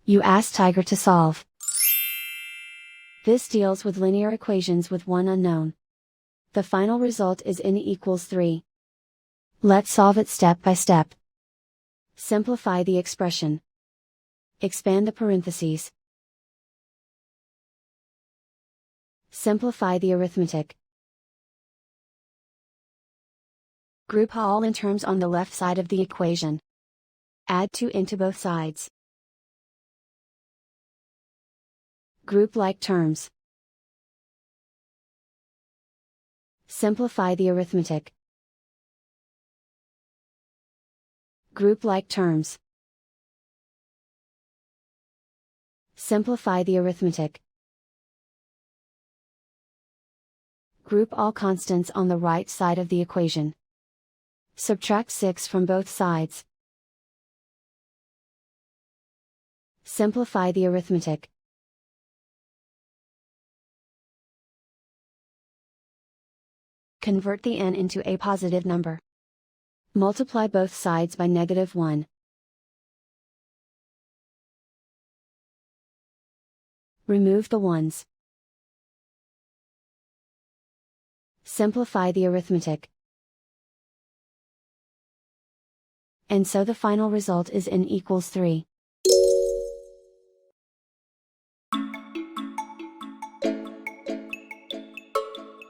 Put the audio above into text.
You ask Tiger to solve. This deals with linear equations with one unknown. The final result is n=3. Let's solve it step by step. Simplify the expression. Expand the parentheses. Simplify the arithmetic. Group all in terms on the left side of the equation. Add 2 into both sides. Group like terms. Simplify the arithmetic. Group like terms. Simplify the arithmetic. Group all constants on the right side of the equation. Subtract 6 from both sides. Simplify the arithmetic. Convert the n into a positive number. Multiply both sides by -1. Remove the ones. Simplify the arithmetic. And so the final result is n=3.